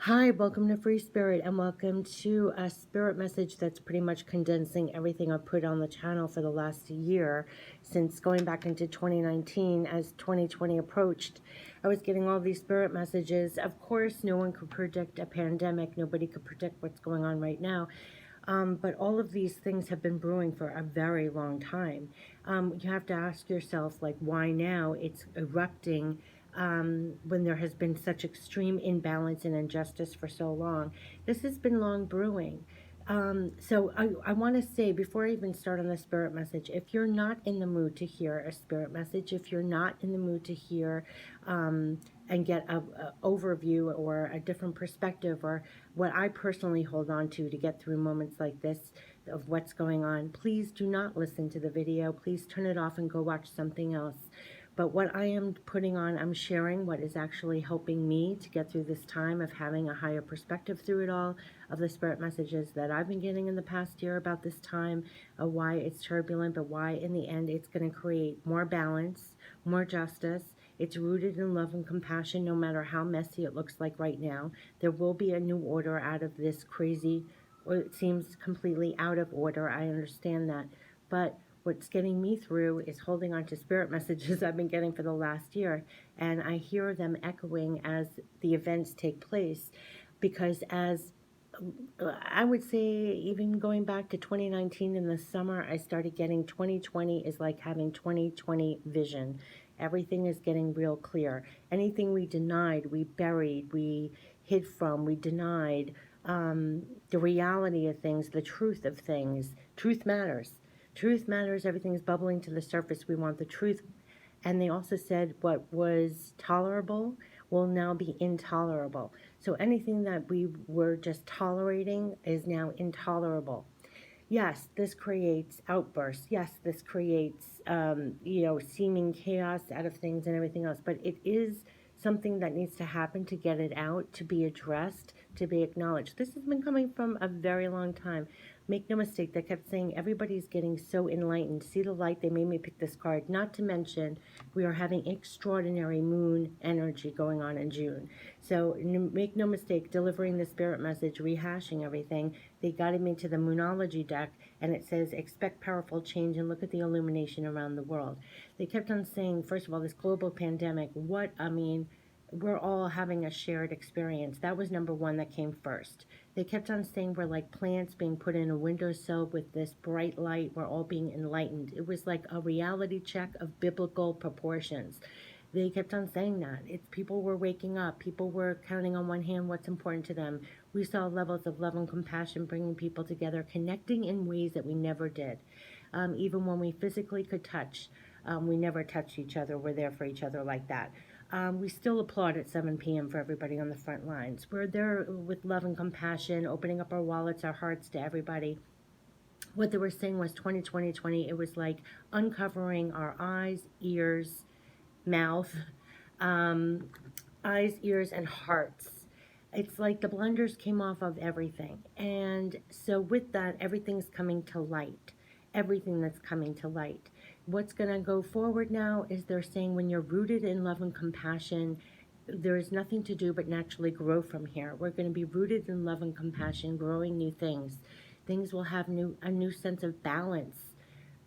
Hi, welcome to Free Spirit, and welcome to a spirit message that's pretty much condensing everything I've put on the channel for the last year, since going back into 2019 as 2020 approached. I was getting all these spirit messages. Of course, no one could predict a pandemic. Nobody could predict what's going on right now. But all of these things have been brewing for a very long time. You have to ask yourself, like, why now it's erupting when there has been such extreme imbalance and injustice for so long. This has been long brewing. So I want to say, before I even start on the spirit message, if you're not in the mood to hear a spirit message, if you're not in the mood to hear and get a overview or a different perspective, or what I personally hold on to get through moments like this of what's going on, please do not listen to the video. Please turn it off and go watch something else. But what I am putting on, I'm sharing what is actually helping me to get through this time of having a higher perspective through it all, of the spirit messages that I've been getting in the past year about this time, of why it's turbulent, but why in the end it's going to create more balance, more justice. It's rooted in love and compassion, no matter how messy it looks like right now. There will be a new order out of this crazy, or it seems completely out of order. I understand that. But what's getting me through is holding on to spirit messages I've been getting for the last year, and I hear them echoing as the events take place. Because as I would say, even going back to 2019 in the summer, I started getting 2020 is like having 2020 vision. Everything is getting real clear. Anything we denied, we buried, we hid from, we denied, the reality of things, the truth of things. Truth matters. Truth matters. Everything's bubbling to the surface. We want the truth. And they also said what was tolerable will now be intolerable. So anything that we were just tolerating is now intolerable. Yes, this creates outbursts. Yes, this creates, seeming chaos out of things and everything else. But it is something that needs to happen to get it out, to be addressed, to be acknowledged. This has been coming from a very long time. Make no mistake, they kept saying everybody's getting so enlightened. See the light? They made me pick this card. Not to mention, we are having extraordinary moon energy going on in June. So make no mistake, delivering the spirit message, rehashing everything, they guided me to the Moonology deck, and it says, expect powerful change and look at the illumination around the world. They kept on saying, first of all, this global pandemic, we're all having a shared experience. That was number one that came first. They kept on saying we're like plants being put in a windowsill with this bright light. We're all being enlightened. It was like a reality check of biblical proportions. They kept on saying that. People were waking up. People were counting on one hand what's important to them. We saw levels of love and compassion bringing people together, connecting in ways that we never did. Even when we physically could touch, we never touched each other. We're there for each other like that. We still applaud at 7 p.m. for everybody on the front lines. We're there with love and compassion, opening up our wallets, our hearts to everybody. What they were saying was 2020, it was like uncovering our eyes, ears, mouth, eyes, ears, and hearts. It's like the blenders came off of everything. And so with that, everything's coming to light. Everything that's coming to light. What's going to go forward now is they're saying when you're rooted in love and compassion, there is nothing to do but naturally grow from here. We're going to be rooted in love and compassion, growing new things. Things will have a new sense of balance.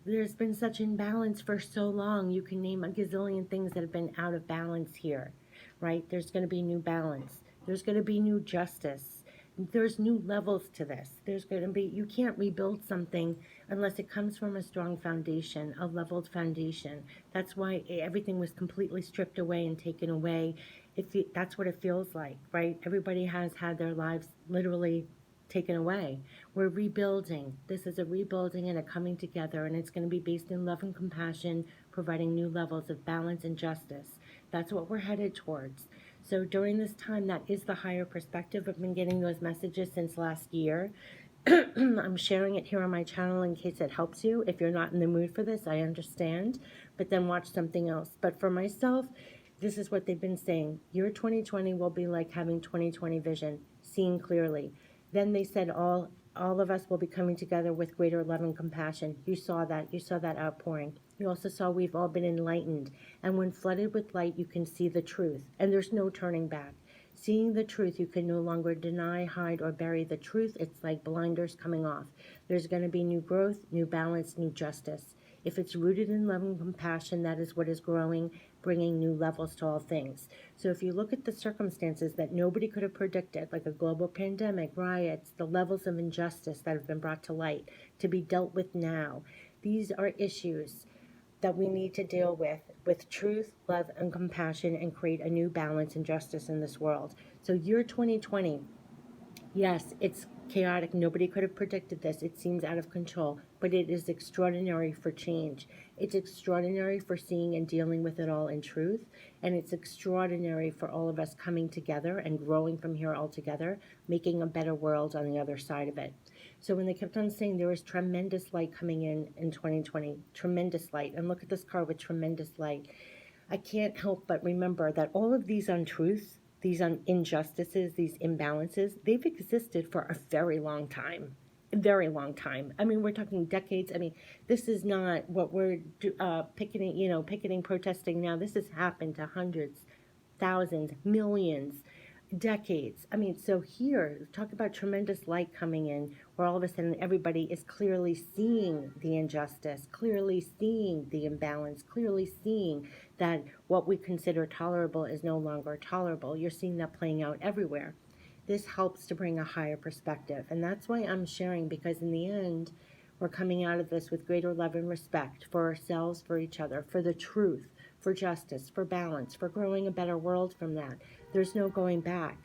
There's been such imbalance for so long. You can name a gazillion things that have been out of balance here, right? There's going to be new balance. There's going to be new justice. There's new levels to this. There's going to be, you can't rebuild something unless it comes from a strong foundation, a leveled foundation. That's why everything was completely stripped away and taken away. That's what it feels like, right? Everybody has had their lives literally taken away. We're rebuilding. This is a rebuilding and a coming together, and it's going to be based in love and compassion, providing new levels of balance and justice. That's what we're headed towards. So during this time, that is the higher perspective. I've been getting those messages since last year. I'm sharing it here on my channel in case it helps you. If you're not in the mood for this, I understand, but then watch something else. But for myself, this is what they've been saying. Your 2020 will be like having 2020 vision, seeing clearly. Then they said all of us will be coming together with greater love and compassion. You saw that. You saw that outpouring. You also saw we've all been enlightened. And when flooded with light, you can see the truth. And there's no turning back. Seeing the truth, you can no longer deny, hide, or bury the truth. It's like blinders coming off. There's going to be new growth, new balance, new justice. If it's rooted in love and compassion, that is what is growing, bringing new levels to all things. So if you look at the circumstances that nobody could have predicted, like a global pandemic, riots, the levels of injustice that have been brought to light, to be dealt with now, these are issues that we need to deal with truth, love, and compassion, and create a new balance and justice in this world. So year 2020, yes, it's chaotic. Nobody could have predicted this. It seems out of control, but it is extraordinary for change. It's extraordinary for seeing and dealing with it all in truth. And it's extraordinary for all of us coming together and growing from here all together, making a better world on the other side of it. So when they kept on saying there was tremendous light coming in 2020, tremendous light, and look at this card with tremendous light, I can't help but remember that all of these untruths, these injustices, these imbalances, they've existed for a very long time. A very long time. I mean, we're talking decades. I mean, this is not what we're picketing, protesting now. This has happened to hundreds, thousands, millions, decades. I mean, so here, talk about tremendous light coming in, where all of a sudden everybody is clearly seeing the injustice, clearly seeing the imbalance, clearly seeing that what we consider tolerable is no longer tolerable. You're seeing that playing out everywhere. This helps to bring a higher perspective. And that's why I'm sharing, because in the end, we're coming out of this with greater love and respect for ourselves, for each other, for the truth, for justice, for balance, for growing a better world from that. There's no going back.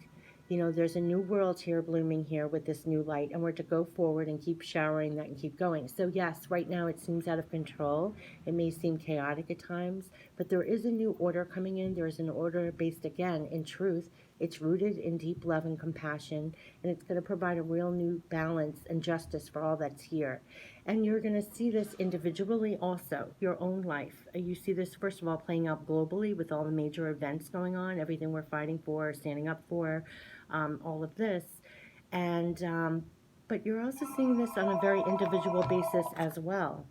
There's a new world here blooming here with this new light, and we're to go forward and keep showering that and keep going. So yes, right now it seems out of control. It may seem chaotic at times, but there is a new order coming in. There is an order based, again, in truth. It's rooted in deep love and compassion, and it's going to provide a real new balance and justice for all that's here. And you're going to see this individually also, your own life. You see this, first of all, playing out globally with all the major events going on, everything we're fighting for, standing up for, all of this. And but you're also seeing this on a very individual basis as well.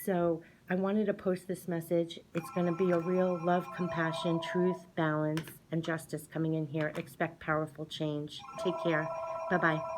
So I wanted to post this message. It's going to be a real love, compassion, truth, balance, and justice coming in here. Expect powerful change. Take care. Bye-bye.